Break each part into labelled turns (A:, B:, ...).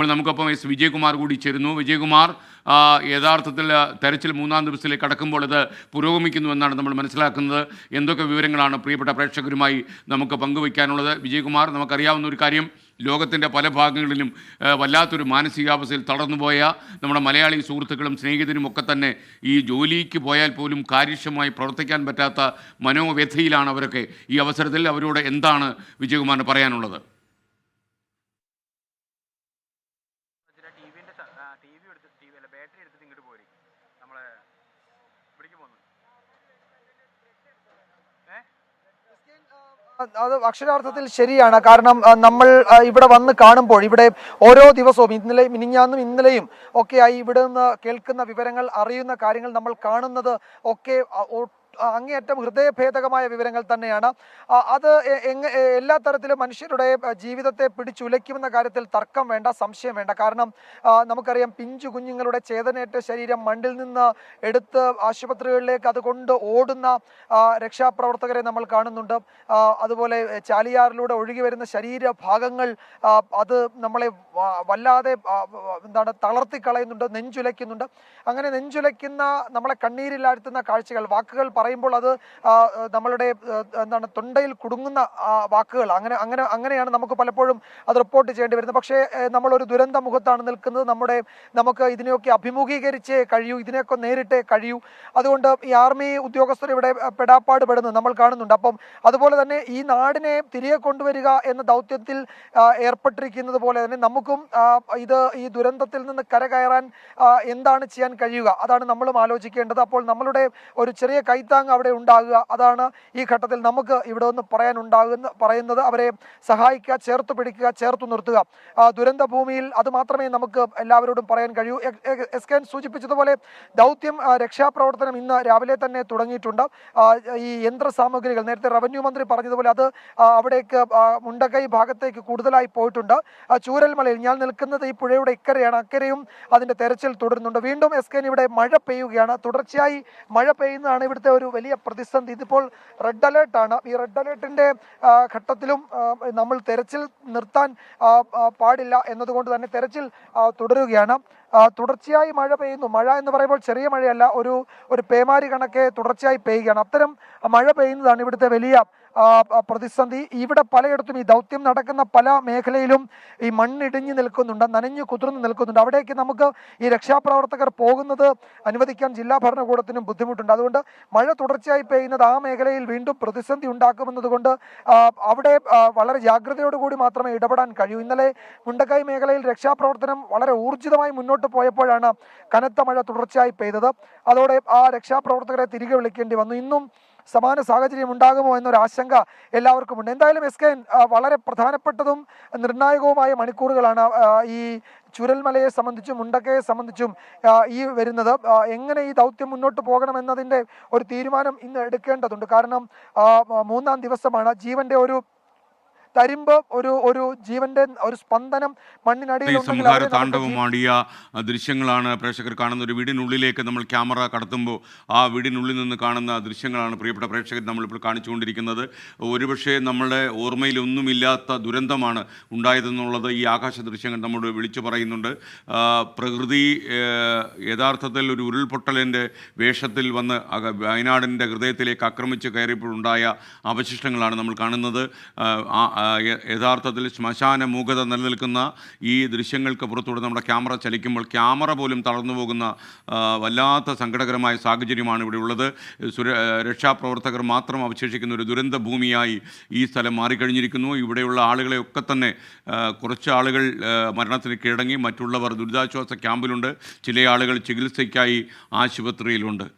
A: അപ്പോൾ നമുക്കൊപ്പം എസ് വിജയകുമാർ കൂടി ചേരുന്നു. വിജയകുമാർ, യഥാർത്ഥത്തിൽ തെരച്ചിൽ മൂന്നാം ദിവസത്തിലേക്ക് കടക്കുമ്പോൾ ഇത് പുരോഗമിക്കുന്നു എന്നാണ് നമ്മൾ മനസ്സിലാക്കുന്നത്. എന്തൊക്കെ വിവരങ്ങളാണ് പ്രിയപ്പെട്ട പ്രേക്ഷകരുമായി നമുക്ക് പങ്കുവയ്ക്കാനുള്ളത്? വിജയകുമാർ, നമുക്കറിയാവുന്ന ഒരു കാര്യം, ലോകത്തിൻ്റെ പല ഭാഗങ്ങളിലും വല്ലാത്തൊരു മാനസികാവസ്ഥയിൽ തളർന്നുപോയ നമ്മുടെ മലയാളി സുഹൃത്തുക്കളും സ്നേഹിതരും ഒക്കെ തന്നെ ഈ ജോലിക്ക് പോയാൽ പോലും കാര്യക്ഷമമായി പ്രവർത്തിക്കാൻ പറ്റാത്ത മനോവ്യഥയിലാണ് അവരൊക്കെ. ഈ അവസരത്തിൽ അവരോട് എന്താണ് വിജയകുമാറിന് പറയാനുള്ളത്?
B: അത് അക്ഷരാർത്ഥത്തിൽ ശരിയാണ്. കാരണം നമ്മൾ ഇവിടെ വന്ന് കാണുമ്പോൾ ഇവിടെ ഓരോ ദിവസവും മിനിഞ്ഞാന്നും ഇന്നലെയും ഒക്കെയായി ഇവിടെ നിന്ന് കേൾക്കുന്ന വിവരങ്ങൾ, അറിയുന്ന കാര്യങ്ങൾ, നമ്മൾ കാണുന്നത് ഒക്കെ അങ്ങേയറ്റം ഹൃദയഭേദകമായ വിവരങ്ങൾ തന്നെയാണ്. അത് എല്ലാ തരത്തിലും മനുഷ്യരുടെ ജീവിതത്തെ പിടിച്ചുലയ്ക്കുമെന്ന കാര്യത്തിൽ തർക്കം വേണ്ട, സംശയം വേണ്ട. കാരണം നമുക്കറിയാം, പിഞ്ചു കുഞ്ഞുങ്ങളുടെ ചേതനയേറ്റ ശരീരം മണ്ണിൽ നിന്ന് എടുത്ത് ആശുപത്രികളിലേക്ക് അതുകൊണ്ട് ഓടുന്ന രക്ഷാപ്രവർത്തകരെ നമ്മൾ കാണുന്നുണ്ട്. അതുപോലെ ചാലിയാറിലൂടെ ഒഴുകി വരുന്ന ശരീരഭാഗങ്ങൾ അത് നമ്മളെ വല്ലാതെ തളർത്തിക്കളയുന്നുണ്ട്, നെഞ്ചുലയ്ക്കുന്നുണ്ട്. അങ്ങനെ നെഞ്ചുലയ്ക്കുന്ന, നമ്മളെ കണ്ണീരിലാഴ്ത്തുന്ന കാഴ്ചകൾ, വാക്കുകൾ പറയുമ്പോൾ അത് നമ്മളുടെ തൊണ്ടയിൽ കുടുങ്ങുന്ന വാക്കുകൾ, അങ്ങനെയാണ് നമുക്ക് പലപ്പോഴും അത് റിപ്പോർട്ട് ചെയ്യേണ്ടി വരുന്നത്. പക്ഷേ നമ്മളൊരു ദുരന്ത മുഖത്താണ് നിൽക്കുന്നത്. നമുക്ക് ഇതിനെയൊക്കെ അഭിമുഖീകരിച്ചേ കഴിയൂ, ഇതിനെയൊക്കെ നേരിട്ടേ കഴിയൂ. അതുകൊണ്ട് ഈ ആർമി ഉദ്യോഗസ്ഥർ ഇവിടെ പെടാപ്പാട് പെടുന്നത് നമ്മൾ കാണുന്നുണ്ട്. അപ്പം അതുപോലെ തന്നെ ഈ നാടിനെ തിരികെ കൊണ്ടുവരിക എന്ന ദൗത്യത്തിൽ ഏർപ്പെട്ടിരിക്കുന്നത് പോലെ തന്നെ നമുക്കും ഈ ദുരന്തത്തിൽ നിന്ന് കരകയറാൻ എന്താണ് ചെയ്യാൻ കഴിയുക, അതാണ് നമ്മളും ആലോചിക്കേണ്ടത്. അപ്പോൾ നമ്മളുടെ ഒരു ചെറിയ കൈത്താങ് അവിടെ ഉണ്ടാകുക, അതാണ് ഈ ഘട്ടത്തിൽ നമുക്ക് ഇവിടെ ഒന്ന് പറയുന്നത്. അവരെ സഹായിക്കുക, ചേർത്ത് പിടിക്കുക, ചേർത്ത് നിർത്തുക. ദുരന്ത ഭൂമിയിൽ അത് മാത്രമേ നമുക്ക് എല്ലാവരോടും പറയാൻ കഴിയൂ. എസ്കൻ സൂചിപ്പിച്ചതുപോലെ ദൗത്യം രക്ഷാപ്രവർത്തനം ഇന്ന് രാവിലെ തന്നെ തുടങ്ങിയിട്ടുണ്ട്. ഈ യന്ത്ര സാമഗ്രികൾ, നേരത്തെ റവന്യൂ മന്ത്രി പറഞ്ഞതുപോലെ, അത് അവിടേക്ക് മുണ്ടക്കൈ ഭാഗത്തേക്ക് കൂടുതലായി പോയിട്ടുണ്ട്. ചൂരൽമലയിൽ ഞാൻ നിൽക്കുന്നത് ഈ പുഴയുടെ ഇക്കരയാണ്, അക്കരയും അതിന്റെ തെരച്ചിൽ തുടരുന്നുണ്ട്. വീണ്ടും എസ്കൻ ഇവിടെ മഴ പെയ്യുകയാണ്. തുടർച്ചയായി മഴ പെയ്യുന്നതാണ് ഇവിടുത്തെ ഒരു വലിയ പ്രതിസന്ധി. ഇതിപ്പോൾ റെഡ് അലേർട്ടാണ്. ഈ റെഡ് അലേർട്ടിന്റെ ഘട്ടത്തിലും നമ്മൾ തെരച്ചിൽ നിർത്താൻ പാടില്ല എന്നതുകൊണ്ട് തന്നെ തെരച്ചിൽ തുടരുകയാണ്. തുടർച്ചയായി മഴ പെയ്യുന്നു. മഴ എന്ന് പറയുമ്പോൾ ചെറിയ മഴയല്ല, ഒരു പേമാരി കണക്കെ തുടർച്ചയായി പെയ്യുകയാണ്. അത്തരം മഴ പെയ്യുന്നതാണ് ഇവിടുത്തെ വലിയ പ്രതിസന്ധി. ഇവിടെ പലയിടത്തും ഈ ദൗത്യം നടക്കുന്ന പല മേഖലയിലും ഈ മണ്ണിടിഞ്ഞു നിൽക്കുന്നുണ്ട്, നനഞ്ഞു കുതിർന്ന് നിൽക്കുന്നുണ്ട്. അവിടേക്ക് നമുക്ക് ഈ രക്ഷാപ്രവർത്തകർ പോകുന്നത് അനുവദിക്കാൻ ജില്ലാ ഭരണകൂടത്തിനും ബുദ്ധിമുട്ടുണ്ട്. അതുകൊണ്ട് മഴ തുടർച്ചയായി പെയ്യുന്നത് ആ മേഖലയിൽ വീണ്ടും പ്രതിസന്ധി ഉണ്ടാക്കുമെന്നതുകൊണ്ട് അവിടെ വളരെ ജാഗ്രതയോടുകൂടി മാത്രമേ ഇടപെടാൻ കഴിയൂ. ഇന്നലെ മുണ്ടക്കൈ മേഖലയിൽ രക്ഷാപ്രവർത്തനം വളരെ ഊർജിതമായി മുന്നോട്ട് പോയപ്പോഴാണ് കനത്ത മഴ തുടർച്ചയായി പെയ്തത്. അതോടെ ആ രക്ഷാപ്രവർത്തകരെ തിരികെ വിളിക്കേണ്ടി വന്നു. ഇന്നും സമാന സാഹചര്യം ഉണ്ടാകുമോ എന്നൊരു ആശങ്ക എല്ലാവർക്കും ഉണ്ട്. എന്തായാലും എസ്കൻ, വളരെ പ്രധാനപ്പെട്ടതും നിർണായകവുമായ മണിക്കൂറുകളാണ് ഈ ചുരൽമലയെ സംബന്ധിച്ചും മുണ്ടക്കയെ സംബന്ധിച്ചും ഈ വരുന്നത്. എങ്ങനെ ഈ ദൗത്യം മുന്നോട്ട് പോകണമെന്നതിൻ്റെ ഒരു തീരുമാനം ഇന്ന് എടുക്കേണ്ടതുണ്ട്. കാരണം മൂന്നാം ദിവസമാണ്. ജീവന്റെ ഒരു തരിമ്പ്, ഒരു ജീവന്റെ ഒരു സ്പന്ദനം മണ്ണിനടിയിൽ
A: സംഹാര താണ്ഡവമാടിയ ദൃശ്യങ്ങളാണ് പ്രേക്ഷകർ കാണുന്ന. ഒരു വീടിനുള്ളിലേക്ക് നമ്മൾ ക്യാമറ കടത്തുമ്പോൾ ആ വീടിനുള്ളിൽ നിന്ന് കാണുന്ന ദൃശ്യങ്ങളാണ് പ്രിയപ്പെട്ട പ്രേക്ഷകർ നമ്മളിപ്പോൾ കാണിച്ചുകൊണ്ടിരിക്കുന്നത്. ഒരുപക്ഷെ നമ്മളുടെ ഓർമ്മയിലൊന്നുമില്ലാത്ത ദുരന്തമാണ് ഉണ്ടായതെന്നുള്ളത് ഈ ആകാശ ദൃശ്യങ്ങൾ നമ്മോട് വിളിച്ചു പറയുന്നുണ്ട്. പ്രകൃതി യഥാർത്ഥത്തിൽ ഒരു ഉരുൾപൊട്ടലിൻ്റെ വേഷത്തിൽ വന്ന് വയനാടിൻ്റെ ഹൃദയത്തിലേക്ക് ആക്രമിച്ച് കയറിയപ്പോഴുണ്ടായ അവശിഷ്ടങ്ങളാണ് നമ്മൾ കാണുന്നത്. യഥാർത്ഥത്തിൽ ശ്മശാന മൂകത നിലനിൽക്കുന്ന ഈ ദൃശ്യങ്ങൾക്ക് പുറത്തൂടെ നമ്മുടെ ക്യാമറ ചലിക്കുമ്പോൾ ക്യാമറ പോലും തളർന്നു പോകുന്ന വല്ലാത്ത സങ്കടകരമായ സാഹചര്യമാണ് ഇവിടെ ഉള്ളത്. രക്ഷാപ്രവർത്തകർ മാത്രം അവശേഷിക്കുന്ന ഒരു ദുരന്ത ഭൂമിയായി ഈ സ്ഥലം മാറിക്കഴിഞ്ഞിരിക്കുന്നു. ഇവിടെയുള്ള ആളുകളെയൊക്കെ തന്നെ കുറച്ച് ആളുകൾ മരണത്തിന് കീഴടങ്ങി, മറ്റുള്ളവർ ദുരിതാശ്വാസ ക്യാമ്പിലുണ്ട്, ചില ആളുകൾ ചികിത്സയ്ക്കായി ആശുപത്രിയിലുണ്ട്.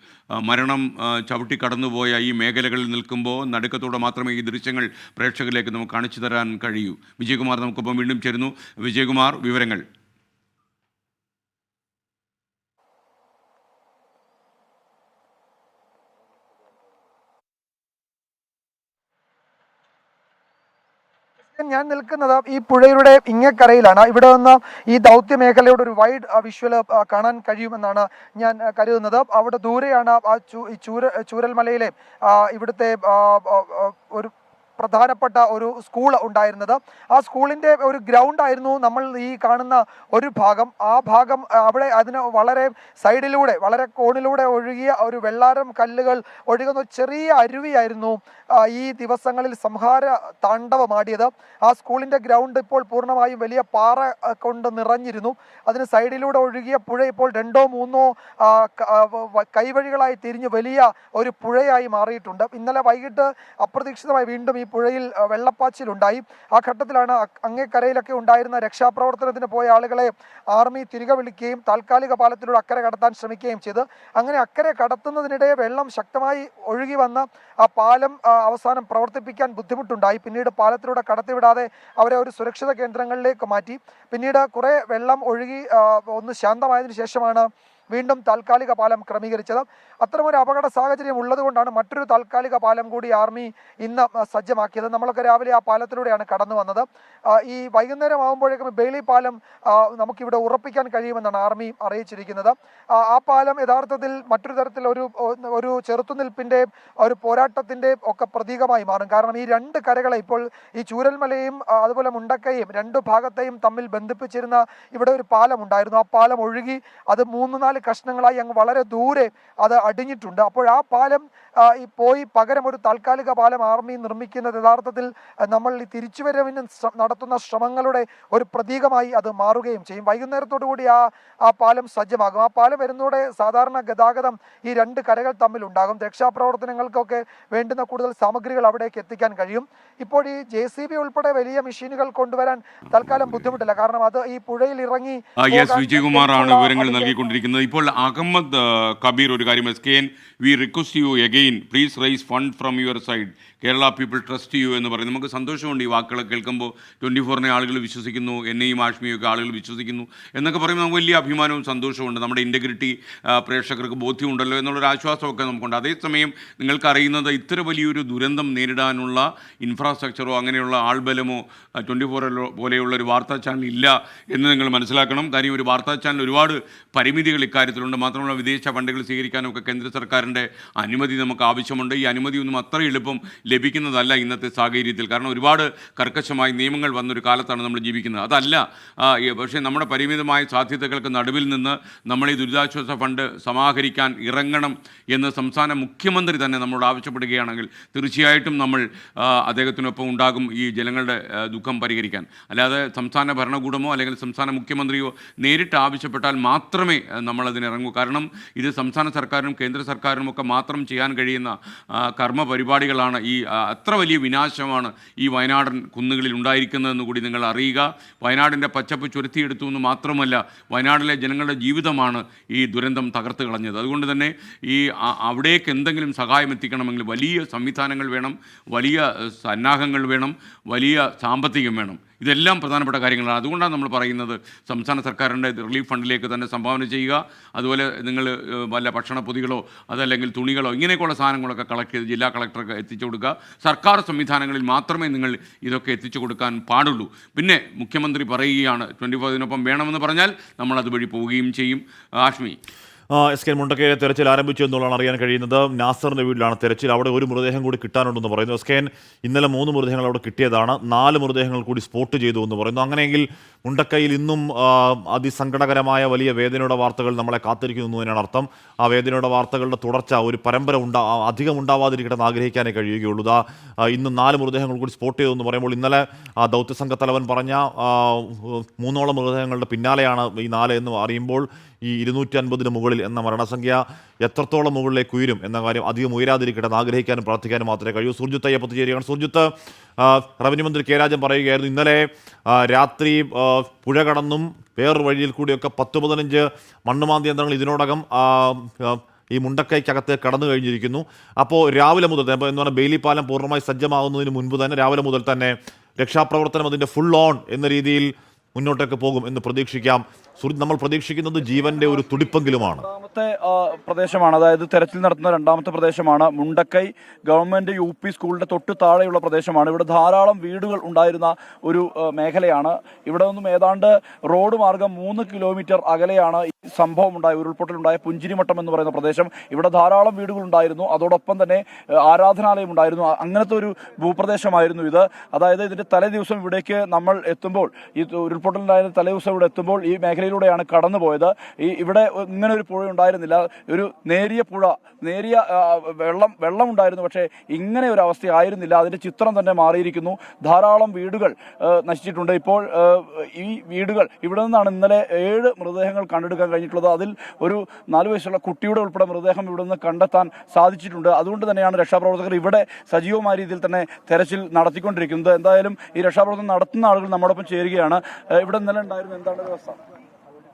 A: മരണം ചവിട്ടിക്കടന്നുപോയ ഈ മേഖലകളിൽ നിൽക്കുമ്പോൾ നടുക്കത്തോടെ മാത്രമേ ഈ ദൃശ്യങ്ങൾ പ്രേക്ഷകരിലേക്ക് നമുക്ക് കാണിച്ചു തരാൻ കഴിയൂ. വിജയകുമാർ നമുക്കൊപ്പം വീണ്ടും ചേരുന്നു. വിജയകുമാർ, വിവരങ്ങൾ.
B: ഞാൻ നിൽക്കുന്നത് ഈ പുഴയുടെ ഇങ്ങക്കരയിലാണ്. ഇവിടെ നിന്ന് ഈ ദൗത്യ മേഖലയുടെ ഒരു വൈഡ് വിഷ്വൽ കാണാൻ കഴിയുമെന്നാണ് ഞാൻ കരുതുന്നത്. അവിടെ ദൂരെയാണ് ചൂരൽമലയിലെ ഇവിടുത്തെ ഒരു പ്രധാനപ്പെട്ട ഒരു സ്കൂൾ ഉണ്ടായിരുന്നത്. ആ സ്കൂളിൻ്റെ ഒരു ഗ്രൗണ്ടായിരുന്നു നമ്മൾ ഈ കാണുന്ന ഒരു ഭാഗം. ആ ഭാഗം അവിടെ അതിന് വളരെ സൈഡിലൂടെ വളരെ കോണിലൂടെ ഒഴുകിയ ഒരു വെള്ളാരം കല്ലുകൾ ഒഴുകുന്ന ഒരു ചെറിയ അരുവിയായിരുന്നു ഈ ദിവസങ്ങളിൽ സംഹാര താണ്ഡവമാടിയത്. ആ സ്കൂളിൻ്റെ ഗ്രൗണ്ട് ഇപ്പോൾ പൂർണ്ണമായും വലിയ പാറ കൊണ്ട് നിറഞ്ഞിരുന്നു. അതിന് സൈഡിലൂടെ ഒഴുകിയ പുഴ ഇപ്പോൾ 2-3 കൈവഴികളായി തിരിഞ്ഞ് വലിയ ഒരു പുഴയായി മാറിയിട്ടുണ്ട്. ഇന്നലെ വൈകിട്ട് അപ്രതീക്ഷിതമായി വീണ്ടും ഈ പുഴയിൽ വെള്ളപ്പാച്ചിലുണ്ടായി. ആ ഘട്ടത്തിലാണ് അങ്ങേക്കരയിലൊക്കെ ഉണ്ടായിരുന്ന രക്ഷാപ്രവർത്തനത്തിന് പോയ ആളുകളെ ആർമി തിരികെ വിളിക്കുകയും താൽക്കാലിക പാലത്തിലൂടെ അക്കരെ കടത്താൻ ശ്രമിക്കുകയും ചെയ്ത്. അങ്ങനെ അക്കരെ കടത്തുന്നതിനിടെ വെള്ളം ശക്തമായി ഒഴുകി വന്ന് ആ പാലം അവസാനം പ്രവർത്തിപ്പിക്കാൻ ബുദ്ധിമുട്ടുണ്ടായി. പിന്നീട് പാലത്തിലൂടെ കടത്തിവിടാതെ അവരെ ഒരു സുരക്ഷിത കേന്ദ്രങ്ങളിലേക്ക് മാറ്റി. പിന്നീട് കുറേ വെള്ളം ഒഴുകി ഒന്ന് ശാന്തമായതിനു ശേഷമാണ് വീണ്ടും താൽക്കാലിക പാലം ക്രമീകരിച്ചത്. അത്തരമൊരു അപകട സാഹചര്യം ഉള്ളതുകൊണ്ടാണ് മറ്റൊരു താൽക്കാലിക പാലം കൂടി ആർമി ഇന്ന് സജ്ജമാക്കിയത്. നമ്മളൊക്കെ രാവിലെ ആ പാലത്തിലൂടെയാണ് കടന്നു വന്നത്. ഈ വൈകുന്നേരം ആകുമ്പോഴേക്കും ബെയിലി പാലം നമുക്കിവിടെ ഉറപ്പിക്കാൻ കഴിയുമെന്നാണ് ആർമി അറിയിച്ചിരിക്കുന്നത്. ആ പാലം യഥാർത്ഥത്തിൽ മറ്റൊരു തരത്തിൽ ഒരു ചെറുത്തുനിൽപ്പിൻ്റെ ഒരു പോരാട്ടത്തിൻ്റെ ഒക്കെ പ്രതീകമായി മാറും. കാരണം ഈ രണ്ട് കരകളെ ഇപ്പോൾ ഈ ചൂരൽമലയും അതുപോലെ മുണ്ടക്കയും രണ്ട് ഭാഗത്തെയും തമ്മിൽ ബന്ധിപ്പിച്ചിരുന്ന ഇവിടെ ഒരു പാലം ഉണ്ടായിരുന്നു. ആ പാലം ഒഴുകി അത് 3-4 കഷ്ണങ്ങളായി അങ്ങ് വളരെ ദൂരെ അത് അടിഞ്ഞിട്ടുണ്ട്. അപ്പോൾ ആ പാലം പോയി പകരം ഒരു താൽക്കാലിക പാലം ആർമി നിർമ്മിക്കുന്നത് യഥാർത്ഥത്തിൽ നമ്മൾ ഈ തിരിച്ചുവരവിന് നടത്തുന്ന ശ്രമങ്ങളുടെ ഒരു പ്രതീകമായി അത് മാറുകയും ചെയ്യും. വൈകുന്നേരത്തോടു കൂടി ആ പാലം സജ്ജമാകും. ആ പാലം വരുന്നതോടെ സാധാരണ ഗതാഗതം ഈ രണ്ട് കരകൾ തമ്മിലുണ്ടാകും. രക്ഷാപ്രവർത്തനങ്ങൾക്കൊക്കെ വേണ്ടുന്ന കൂടുതൽ സാമഗ്രികൾ അവിടേക്ക് എത്തിക്കാൻ കഴിയും. ഇപ്പോൾ ഈ JCB ഉൾപ്പെടെ വലിയ മെഷീനുകൾ കൊണ്ടുവരാൻ തൽക്കാലം ബുദ്ധിമുട്ടില്ല. കാരണം അത് ഈ പുഴയിൽ ഇറങ്ങി
A: വിജയകുമാറാണ് വിവരങ്ങൾ നൽകിക്കൊണ്ടിരിക്കുന്നത്. ഇപ്പോൾ അഹമ്മദ് കബീർ ഒരു കാര്യം, SKN we request you again please raise fund from your side, Kerala people trust you എന്ന് പറയും. നമുക്ക് സന്തോഷമുണ്ട് ഈ വാക്കുകളെ കേൾക്കുമ്പോൾ. 24-നെ ആളുകൾ വിശ്വസിക്കുന്നു, എന്നെയും ആഷ്മിയും ഒക്കെ ആളുകൾ വിശ്വസിക്കുന്നു എന്നൊക്കെ പറയുമ്പോൾ നമുക്ക് വലിയ അഭിമാനവും സന്തോഷമുണ്ട്. നമ്മുടെ ഇൻറ്റഗ്രിറ്റി പ്രേക്ഷകർക്ക് ബോധ്യമുണ്ടല്ലോ എന്നുള്ളൊരു ആശ്വാസമൊക്കെ നമുക്കുണ്ട്. അതേസമയം നിങ്ങൾക്കറിയുന്നത് ഇത്ര വലിയൊരു ദുരന്തം നേരിടാനുള്ള ഇൻഫ്രാസ്ട്രക്ചറോ അങ്ങനെയുള്ള ആൾബലമോ 24 പോലെയുള്ള ഒരു വാർത്താ ചാനൽ ഇല്ല എന്ന് നിങ്ങൾ മനസ്സിലാക്കണം. കാര്യം ഒരു വാർത്താ ചാനൽ ഒരുപാട് പരിമിതികൾ ഇക്കാര്യത്തിലുണ്ട്. മാത്രമല്ല വിദേശ ഫണ്ടുകൾ സ്വീകരിക്കാനൊക്കെ കേന്ദ്ര സർക്കാരിൻ്റെ അനുമതി നമുക്ക് ആവശ്യമുണ്ട്. ഈ അനുമതിയൊന്നും അത്ര എളുപ്പം ലഭിക്കുന്നതല്ല ഇന്നത്തെ സാഹചര്യത്തിൽ. കാരണം ഒരുപാട് കർക്കശമായ നിയമങ്ങൾ വന്നൊരു കാലത്താണ് നമ്മൾ ജീവിക്കുന്നത്. അതല്ല, പക്ഷേ നമ്മുടെ പരിമിതമായ സാധ്യതകൾക്ക് നടുവിൽ നിന്ന് നമ്മൾ ഈ ദുരിതാശ്വാസ ഫണ്ട് സമാഹരിക്കാൻ ഇറങ്ങണം എന്ന് സംസ്ഥാന മുഖ്യമന്ത്രി തന്നെ നമ്മളോട് ആവശ്യപ്പെടുകയാണെങ്കിൽ തീർച്ചയായിട്ടും നമ്മൾ അദ്ദേഹത്തിനൊപ്പം ഉണ്ടാകും ഈ ജനങ്ങളുടെ ദുഃഖം പരിഹരിക്കാൻ. അല്ലാതെ സംസ്ഥാന ഭരണകൂടമോ അല്ലെങ്കിൽ സംസ്ഥാന മുഖ്യമന്ത്രിയോ നേരിട്ട് ആവശ്യപ്പെട്ടാൽ മാത്രമേ നമ്മളതിനിറങ്ങൂ. കാരണം ഇത് സംസ്ഥാന സർക്കാരിനും കേന്ദ്ര സർക്കാരിനും ഒക്കെ മാത്രം ചെയ്യാൻ കഴിയുന്ന കർമ്മ പരിപാടികളാണ്. ഈ അത്ര വലിയ വിനാശമാണ് ഈ വയനാടൻ കുന്നുകളിൽ ഉണ്ടായിരിക്കുന്നതെന്ന് കൂടി നിങ്ങൾ അറിയുക. വയനാടിൻ്റെ പച്ചപ്പ് ചുരുത്തിയെടുത്തു എന്ന് മാത്രമല്ല, വയനാട്ടിലെ ജനങ്ങളുടെ ജീവിതമാണ് ഈ ദുരന്തം തകർത്ത് കളഞ്ഞത്. അതുകൊണ്ട് തന്നെ ഈ അവിടേക്ക് എന്തെങ്കിലും സഹായം എത്തിക്കണമെങ്കിൽ വലിയ സംവിധാനങ്ങൾ വേണം, വലിയ സന്നാഹങ്ങൾ വേണം, വലിയ സാമ്പത്തികം വേണം. ഇതെല്ലാം പ്രധാനപ്പെട്ട കാര്യങ്ങളാണ്. അതുകൊണ്ടാണ് നമ്മൾ പറയുന്നത് സംസ്ഥാന സർക്കാരിൻ്റെ റിലീഫ് ഫണ്ടിലേക്ക് തന്നെ സംഭാവന ചെയ്യുക. അതുപോലെ നിങ്ങൾ വല്ല ഭക്ഷണ പൊതികളോ അതല്ലെങ്കിൽ തുണികളോ ഇങ്ങനെയൊക്കെയുള്ള സാധനങ്ങളൊക്കെ കളക്ട് ചെയ്ത് ജില്ലാ കളക്ടർക്ക് എത്തിച്ചു കൊടുക്കുക. സർക്കാർ സംവിധാനങ്ങളിൽ മാത്രമേ നിങ്ങൾ ഇതൊക്കെ എത്തിച്ചു കൊടുക്കാൻ പാടുള്ളൂ. പിന്നെ മുഖ്യമന്ത്രി പറയുകയാണ് 24-നൊപ്പം വേണമെന്ന് പറഞ്ഞാൽ നമ്മൾ അതുവഴി പോവുകയും ചെയ്യും. ആഷ്മി,
C: SKN മുണ്ടക്കയിലെ തെരച്ചിൽ ആരംഭിച്ചു എന്നുള്ളതാണ് അറിയാൻ കഴിയുന്നത്. നാസറിൻ്റെ വീട്ടിലാണ് തെരച്ചിൽ. അവിടെ ഒരു മൃതദേഹം കൂടി കിട്ടാനുണ്ടെന്ന് പറയുന്നു. SKN ഇന്നലെ 3 മൃതദേഹങ്ങൾ അവിടെ കിട്ടിയതാണ്. 4 മൃതദേഹങ്ങൾ കൂടി സ്പോട്ട് ചെയ്തു എന്ന് പറയുന്നു. അങ്ങനെയെങ്കിൽ മുണ്ടക്കയിൽ ഇന്നും അതിസങ്കടകരമായ വലിയ വേദനയുടെ വാർത്തകൾ നമ്മളെ കാത്തിരിക്കുന്നു തന്നെയാണ് അർത്ഥം. ആ വേദനയുടെ വാർത്തകളുടെ തുടർച്ച ഒരു പരമ്പര അധികം ഉണ്ടാവാതിരിക്കട്ടെ എന്ന് ആഗ്രഹിക്കാനേ കഴിയുകയുള്ളൂ. ഇന്ന് 4 മൃതദേഹങ്ങൾ കൂടി സ്പോട്ട് ചെയ്തു എന്ന് പറയുമ്പോൾ ഇന്നലെ ദൗത്യസംഘ തലവൻ പറഞ്ഞ 3ഓളം മൃതദേഹങ്ങളുടെ പിന്നാലെയാണ് ഈ 4 എന്ന് അറിയുമ്പോൾ ഈ 250-ന് മുകളിൽ എന്ന മരണസംഖ്യ എത്രത്തോളം മുകളിലേക്ക് ഉയരും എന്ന കാര്യം അധികം ഉയരാതിരിക്കട്ടെ എന്ന് ആഗ്രഹിക്കാനും പ്രാർത്ഥിക്കാനും മാത്രമേ കഴിയൂ. സുർജിത്ത് അയ്യപ്പത്ത് ചേരുകയാണ്. സുർജിത്ത്, റവന്യൂ മന്ത്രി കെ രാജൻ പറയുകയായിരുന്നു ഇന്നലെ രാത്രി പുഴ കടന്നും വേറൊരു വഴിയിൽ കൂടിയൊക്കെ 10-15 മണ്ണുമാന്തി യന്ത്രങ്ങൾ ഇതിനോടകം ഈ മുണ്ടക്കൈക്കകത്ത് കടന്നു കഴിഞ്ഞിരിക്കുന്നു. അപ്പോൾ രാവിലെ മുതൽ എന്ന് പറഞ്ഞാൽ ബെയിലി പാലം പൂർണ്ണമായി സജ്ജമാകുന്നതിന് മുൻപ് തന്നെ രാവിലെ മുതൽ തന്നെ രക്ഷാപ്രവർത്തനം അതിൻ്റെ ഫുൾ ഓൺ എന്ന രീതിയിൽ മുന്നോട്ടേക്ക് പോകും എന്ന് പ്രതീക്ഷിക്കാം. നമ്മൾ പ്രതീക്ഷിക്കുന്നത് ജീവന്റെ ഒരു തുടിപ്പെങ്കിലുമാണ്.
D: രണ്ടാമത്തെ പ്രദേശമാണ്, അതായത് തെരച്ചിൽ നടത്തുന്ന രണ്ടാമത്തെ പ്രദേശമാണ് മുണ്ടക്കൈ ഗവൺമെന്റ് UP സ്കൂളിന്റെ തൊട്ട് താഴെയുള്ള പ്രദേശമാണ്. ഇവിടെ ധാരാളം വീടുകൾ ഉണ്ടായിരുന്ന ഒരു മേഖലയാണ്. ഇവിടെ നിന്നും ഏതാണ്ട് റോഡ് മാർഗം 3 കിലോമീറ്റർ അകലെയാണ് സംഭവം ഉണ്ടായ ഉരുൾപൊട്ടലുണ്ടായ പുഞ്ചിരിമട്ടം എന്ന് പറയുന്ന പ്രദേശം, ഇവിടെ ധാരാളം വീടുകൾ ഉണ്ടായിരുന്നു. അതോടൊപ്പം തന്നെ ആരാധനാലയം ഉണ്ടായിരുന്നു. അങ്ങനത്തെ ഒരു ഭൂപ്രദേശമായിരുന്നു ഇത്. അതായത് ഇതിന്റെ തലേ ദിവസം ഇവിടേക്ക് നമ്മൾ എത്തുമ്പോൾ, ഈ ഉരുൾപൊട്ടലുണ്ടായ തലേ ദിവസം ഇവിടെ എത്തുമ്പോൾ ഈ മേഖലയിലൂടെയാണ് കടന്നുപോയത്. ഇവിടെ ഇങ്ങനെ ഒരു പുഴ ഉണ്ടായിരുന്നില്ല. ഒരു നേരിയ പുഴ, നേരിയ വെള്ളം ഉണ്ടായിരുന്നു. പക്ഷേ ഇങ്ങനെ ഒരു അവസ്ഥ ആയിരുന്നില്ല. അതിന്റെ ചിത്രം തന്നെ മാറിയിരിക്കുന്നു. ധാരാളം വീടുകൾ നശിച്ചിട്ടുണ്ട്. ഇപ്പോൾ ഈ വീടുകൾ, ഇവിടെ നിന്നാണ് ഇന്നലെ 7 മൃതദേഹങ്ങൾ കണ്ടെടുക്കാൻ കഴിഞ്ഞിട്ടുള്ളത്. അതിൽ ഒരു 4 വയസ്സുള്ള കുട്ടിയുടെ ഉൾപ്പെടെ മൃതദേഹം ഇവിടെ നിന്ന് കണ്ടെത്താൻ സാധിച്ചിട്ടുണ്ട്. അതുകൊണ്ട് തന്നെയാണ് രക്ഷാപ്രവർത്തകർ ഇവിടെ സജീവമായ രീതിയിൽ തന്നെ തെരച്ചിൽ നടത്തിക്കൊണ്ടിരിക്കുന്നത്. എന്തായാലും ഈ രക്ഷാപ്രവർത്തനം നടത്തുന്ന ആളുകൾ നമ്മോടൊപ്പം ചേരുകയാണ്. ഇവിടെ ഇന്നലെ ഉണ്ടായിരുന്നു, എന്താണ് വ്യവസ്ഥ?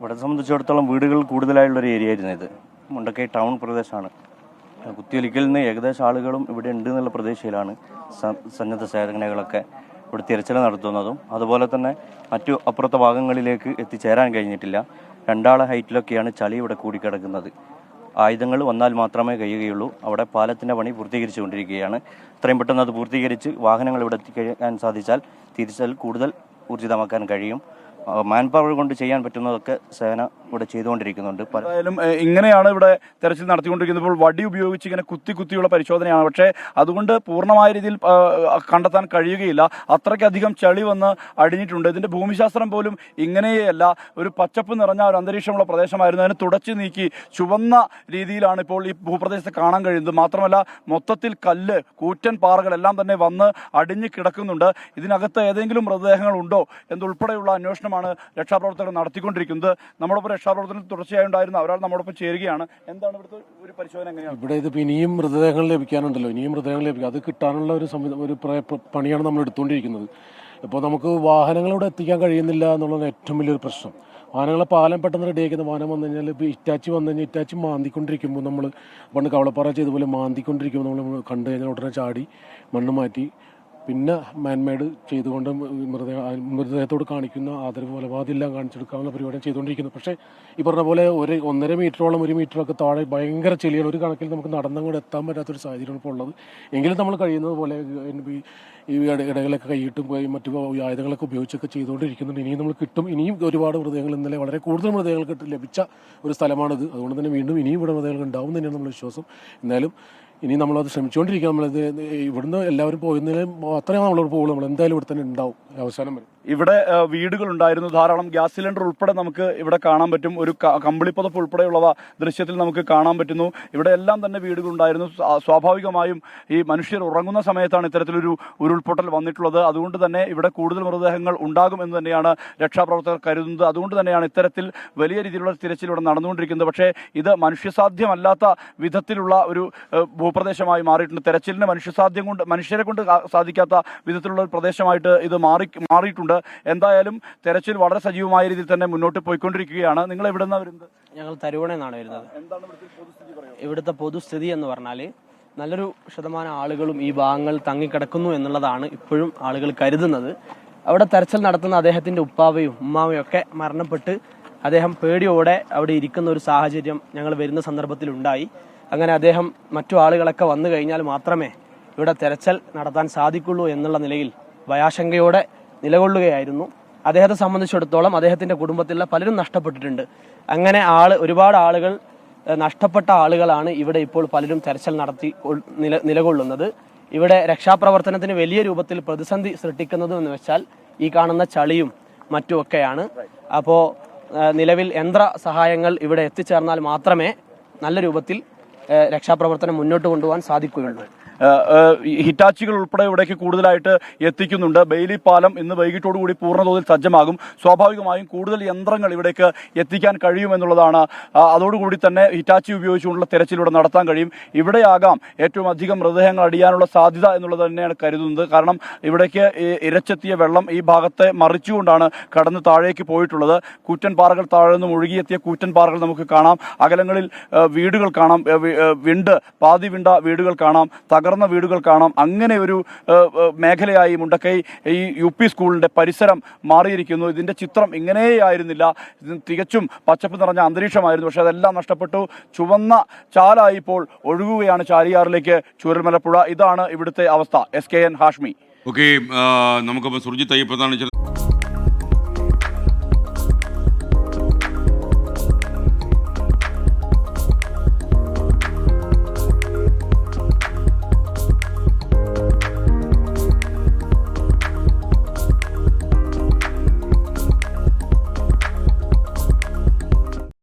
E: ഇവിടെ സംബന്ധിച്ചിടത്തോളം വീടുകൾ കൂടുതലായുള്ളൊരു ഏരിയ ആയിരുന്നു ഇത്. മുണ്ടക്കൈ ടൗൺ പ്രദേശമാണ്. കുത്തിയൊലിക്കൽ നിന്ന് ഏകദേശം ആളുകളും ഇവിടെ ഉണ്ട് എന്നുള്ള പ്രതീക്ഷയിലാണ് സന്നദ്ധ സേവനങ്ങളൊക്കെ ഇവിടെ തിരച്ചിൽ നടത്തുന്നതും. അതുപോലെ തന്നെ മറ്റു അപ്പുറത്തെ ഭാഗങ്ങളിലേക്ക് എത്തിച്ചേരാൻ കഴിഞ്ഞിട്ടില്ല. 2 ആളെ ഹൈറ്റിലൊക്കെയാണ് ചളി ഇവിടെ കൂടിക്കിടക്കുന്നത്. ആയുധങ്ങൾ വന്നാൽ മാത്രമേ കഴിയുകയുള്ളൂ. അവിടെ പാലത്തിൻ്റെ പണി പൂർത്തീകരിച്ചുകൊണ്ടിരിക്കുകയാണ്. എത്രയും പെട്ടെന്ന് അത് പൂർത്തീകരിച്ച് വാഹനങ്ങൾ ഇവിടെ എത്തിക്കാൻ സാധിച്ചാൽ തിരിച്ചാൽ കൂടുതൽ ഊർജിതമാക്കാൻ കഴിയും. മാൻ പവർ കൊണ്ട് ചെയ്യാൻ പറ്റുന്നതൊക്കെ സേന ഇവിടെ ചെയ്തുകൊണ്ടിരിക്കുന്നുണ്ട്.
D: എന്തായാലും ഇങ്ങനെയാണ് ഇവിടെ തെരച്ചിൽ നടത്തിക്കൊണ്ടിരിക്കുന്നത്. ഇപ്പോൾ വടി ഉപയോഗിച്ച് ഇങ്ങനെ കുത്തിയുള്ള പരിശോധനയാണ്. പക്ഷേ അതുകൊണ്ട് പൂർണ്ണമായ രീതിയിൽ കണ്ടെത്താൻ കഴിയുകയില്ല. അത്രയ്ക്കധികം ചളി വന്ന് അടിഞ്ഞിട്ടുണ്ട്. ഇതിന്റെ ഭൂമിശാസ്ത്രം പോലും ഇങ്ങനെയല്ല. ഒരു പച്ചപ്പ് നിറഞ്ഞ ഒരു അന്തരീക്ഷമുള്ള പ്രദേശമായിരുന്നു. അതിനെ തുടച്ചു നീക്കി ചുവന്ന രീതിയിലാണ് ഇപ്പോൾ ഈ ഭൂപ്രദേശത്ത് കാണാൻ കഴിയുന്നത്. മാത്രമല്ല മൊത്തത്തിൽ കല്ല്, കൂറ്റൻ പാറകളെല്ലാം തന്നെ വന്ന് അടിഞ്ഞു കിടക്കുന്നുണ്ട്. ഇതിനകത്ത് ഏതെങ്കിലും മൃതദേഹങ്ങൾ ഉണ്ടോ എന്നുൾപ്പെടെയുള്ള അന്വേഷണമാണ് രക്ഷാപ്രവർത്തകർ നടത്തിക്കൊണ്ടിരിക്കുന്നത്. നമ്മളൊപ്പം രക്ഷാപ്രവർത്തനത്തിൽ തുടർച്ചയായി ഉണ്ടായിരുന്ന ഒരാൾ നമ്മോടൊപ്പം ചേരുകയാണ്. എന്താണ് ഇവിടുത്തെ ഒരു പരിശോധന? എങ്ങനെയാണ്
F: ഇവിടെ ഇത് ഇനിയും മൃതദേഹങ്ങൾ ലഭിക്കാനുണ്ടല്ലോ, ഇനിയും മൃതദേഹങ്ങൾ ലഭിക്കും. അത് കിട്ടാനുള്ള ഒരു പണിയാണ് നമ്മൾ എടുത്തുകൊണ്ടിരിക്കുന്നത്. ഇപ്പോൾ നമുക്ക് വാഹനങ്ങൾ ഇവിടെ എത്തിക്കാൻ കഴിയുന്നില്ല എന്നുള്ളതാണ് ഏറ്റവും വലിയൊരു പ്രശ്നം. വാഹനങ്ങളെ പാലം പെട്ടെന്ന് റെഡിയാക്കുന്ന വാഹനം വന്നു കഴിഞ്ഞാൽ ഇപ്പോൾ ഇറ്റാച്ചി വന്നു കഴിഞ്ഞാൽ ഇറ്റാച്ചി മാന്തിക്കൊണ്ടിരിക്കുമ്പോൾ നമ്മൾ പണ്ട് കവളപ്പാറ ചെയ്തപോലെ മാന്തിക്കൊണ്ടിരിക്കുമ്പോൾ നമ്മൾ കണ്ടു കഴിഞ്ഞാൽ ഉടനെ ചാടി മണ്ണ് മാറ്റി പിന്നെ മാൻമെയ്ഡ് ചെയ്തുകൊണ്ട് മൃതദേഹത്തോട് കാണിക്കുന്ന ആദരവ് കൊലപാതകമെല്ലാം കാണിച്ചെടുക്കാവുന്ന പരിപാടി ചെയ്തുകൊണ്ടിരിക്കുന്നു. പക്ഷേ ഈ പറഞ്ഞ പോലെ 1.5 മീറ്ററോളം 1 മീറ്ററൊക്കെ താഴെ ഭയങ്കര ചെളിയാണ്. ഒരു കണക്കിൽ നമുക്ക് നടന്നങ്ങോട്ട് എത്താൻ പറ്റാത്തൊരു സാഹചര്യമാണ് ഇപ്പോൾ ഉള്ളത്. എങ്കിലും നമ്മൾ കഴിയുന്നത് പോലെ ഈ ഇടകളൊക്കെ കൈയിട്ടും മറ്റു ആയുധങ്ങളൊക്കെ ഉപയോഗിച്ചൊക്കെ ചെയ്തുകൊണ്ടിരിക്കുന്നുണ്ട്. ഇനിയും നമ്മൾ കിട്ടും. ഇനിയും ഒരുപാട് മൃതദേഹങ്ങൾ ഇന്നലെ വളരെ കൂടുതൽ മൃതദേഹങ്ങൾ ലഭിച്ച ഒരു സ്ഥലമാണിത്. അതുകൊണ്ട് തന്നെ വീണ്ടും ഇനിയും ഇവിടെ മൃതദേഹങ്ങൾ ഉണ്ടാവും തന്നെയാണ് നമ്മുടെ വിശ്വാസം. എന്നാലും ഇനി നമ്മളത് ശ്രമിച്ചുകൊണ്ടിരിക്കുക. നമ്മളിത് ഇവിടുന്ന് എല്ലാവരും പോയിരുന്നതിലും അത്രയും നമ്മളോട് പോകുള്ളൂ. നമ്മൾ എന്തായാലും ഇവിടെ തന്നെ ഉണ്ടാവും അവസാനം വരെ.
D: ഇവിടെ വീടുകൾ ഉണ്ടായിരുന്നു. ധാരാളം ഗ്യാസ് സിലിണ്ടർ ഉൾപ്പെടെ നമുക്ക് ഇവിടെ കാണാൻ പറ്റും. ഒരു കമ്പിളിപ്പുതപ്പ് ഉൾപ്പെടെയുള്ളവ ദൃശ്യത്തിൽ നമുക്ക് കാണാൻ പറ്റുന്നു. ഇവിടെ എല്ലാം തന്നെ വീടുകൾ ഉണ്ടായിരുന്നു. സ്വാഭാവികമായും ഈ മനുഷ്യർ ഉറങ്ങുന്ന സമയത്താണ് ഇത്തരത്തിലൊരു ഉരുൾപൊട്ടൽ വന്നിട്ടുള്ളത്. അതുകൊണ്ട് തന്നെ ഇവിടെ കൂടുതൽ മൃതദേഹങ്ങൾ ഉണ്ടാകും എന്ന് തന്നെയാണ് രക്ഷാപ്രവർത്തകർ കരുതുന്നത്. അതുകൊണ്ട് തന്നെയാണ് ഇത്തരത്തിൽ വലിയ രീതിയിലുള്ള തിരച്ചിൽ ഇവിടെ നടന്നുകൊണ്ടിരിക്കുന്നത്. പക്ഷേ ഇത് മനുഷ്യസാധ്യമല്ലാത്ത വിധത്തിലുള്ള ഒരു ഭൂപ്രദേശമായി മാറിയിട്ടുണ്ട്. തെരച്ചിലിന് മനുഷ്യരെ കൊണ്ട് സാധിക്കാത്ത വിധത്തിലുള്ള ഒരു പ്രദേശമായിട്ട് ഇത് മാറിയിട്ടുണ്ട്. എന്തായാലും തെരച്ചിൽ വളരെ സജീവമായ രീതിയിൽ തന്നെ മുന്നോട്ട് പോയിക്കൊണ്ടിരിക്കുകയാണ്. നിങ്ങൾ എവിടെ നിന്നാണ് വരുന്നത്?
G: ഞങ്ങൾ തരുവണയിൽ നിന്നാണ് വരുന്നത്.
D: എന്താണ് പൊതുസ്ഥിതി പറയുന്നത്?
G: ഇവിടുത്തെ പൊതുസ്ഥിതി എന്ന് പറഞ്ഞാൽ നല്ലൊരു ശതമാനം ആളുകളും ഈ ഭാഗങ്ങൾ തങ്ങിക്കിടക്കുന്നു എന്നുള്ളതാണ് ഇപ്പോഴും ആളുകൾ കരുതുന്നത്. അവിടെ തെരച്ചിൽ നടത്തുന്ന അദ്ദേഹത്തിന്റെ ഉപ്പാവയും ഉമ്മാവയും ഒക്കെ മരണപ്പെട്ട് അദ്ദേഹം പേടിയോടെ അവിടെ ഇരിക്കുന്ന ഒരു സാഹചര്യം ഞങ്ങൾ വരുന്ന സന്ദർഭത്തിൽ ഉണ്ടായി. അങ്ങനെ അദ്ദേഹം മറ്റു ആളുകളൊക്കെ വന്നു കഴിഞ്ഞാൽ മാത്രമേ ഇവിടെ തെരച്ചിൽ നടത്താൻ സാധിക്കുള്ളൂ എന്നുള്ള നിലയിൽ ഭയാശങ്കയോടെ നിലകൊള്ളുകയായിരുന്നു. അദ്ദേഹത്തെ സംബന്ധിച്ചിടത്തോളം അദ്ദേഹത്തിന്റെ കുടുംബത്തിലുള്ള പലരും നഷ്ടപ്പെട്ടിട്ടുണ്ട്. അങ്ങനെ ഒരുപാട് ആളുകൾ നഷ്ടപ്പെട്ട ആളുകളാണ് ഇവിടെ ഇപ്പോൾ പലരും തെരച്ചിൽ നടത്തി നിലകൊള്ളുന്നത്. ഇവിടെ രക്ഷാപ്രവർത്തനത്തിന് വലിയ രൂപത്തിൽ പ്രതിസന്ധി സൃഷ്ടിക്കുന്നത് എന്ന് വെച്ചാൽ ഈ കാണുന്ന ചളിയും മറ്റുമൊക്കെയാണ്. അപ്പോൾ നിലവിൽ യന്ത്ര സഹായങ്ങൾ ഇവിടെ എത്തിച്ചേർന്നാൽ മാത്രമേ നല്ല രൂപത്തിൽ രക്ഷാപ്രവർത്തനം മുന്നോട്ട് കൊണ്ടുപോകാൻ സാധിക്കുകയുള്ളൂ.
D: ഹിറ്റാച്ചികൾ ഉൾപ്പെടെ ഇവിടേക്ക് കൂടുതലായിട്ട് എത്തിക്കുന്നുണ്ട്. ബെയിലി പാലം ഇന്ന് വൈകിട്ടോടുകൂടി പൂർണ്ണതോതിൽ സജ്ജമാകും. സ്വാഭാവികമായും കൂടുതൽ യന്ത്രങ്ങൾ ഇവിടേക്ക് എത്തിക്കാൻ കഴിയുമെന്നുള്ളതാണ്. അതോടുകൂടി തന്നെ ഹിറ്റാച്ചി ഉപയോഗിച്ചുകൊണ്ടുള്ള തെരച്ചിലൂടെ നടത്താൻ കഴിയും. ഇവിടെയാകാം ഏറ്റവും അധികം മൃതദേഹങ്ങൾ അടിയാനുള്ള സാധ്യത എന്നുള്ളത് തന്നെയാണ് കരുതുന്നത്. കാരണം ഇവിടേക്ക് ഇരച്ചെത്തിയ വെള്ളം ഈ ഭാഗത്തെ മറിച്ചുകൊണ്ടാണ് കടന്ന് താഴേക്ക് പോയിട്ടുള്ളത്. കൂറ്റൻ പാറകൾ താഴെ നിന്നും ഒഴുകിയെത്തിയ കൂറ്റൻ പാറകൾ നമുക്ക് കാണാം. അകലങ്ങളിൽ വീടുകൾ കാണാം. പാതി വിണ്ട വീടുകൾ കാണാം. തകർന്ന വീടുകൾ കാണാം. അങ്ങനെ ഒരു മേഖലയായി മുണ്ടക്കൈ ഈ UP സ്കൂളിന്റെ പരിസരം മാറിയിരിക്കുന്നു. ഇതിന്റെ ചിത്രം ഇങ്ങനെയായിരുന്നില്ല. തികച്ചും പച്ചപ്പ് നിറഞ്ഞ അന്തരീക്ഷമായിരുന്നു. പക്ഷെ അതെല്ലാം നഷ്ടപ്പെട്ടു. ചുവന്ന ചാലായി ഇപ്പോൾ ഒഴുകുകയാണ് ചാലിയാറിലേക്ക് ചൂരൽമലപ്പുഴ. ഇതാണ് ഇവിടുത്തെ അവസ്ഥ. SKN ഹാഷ്മി.
A: ഓക്കെ, നമുക്കപ്പോൾ സുർജിത്ത് അയ്യപ്പത്താണ്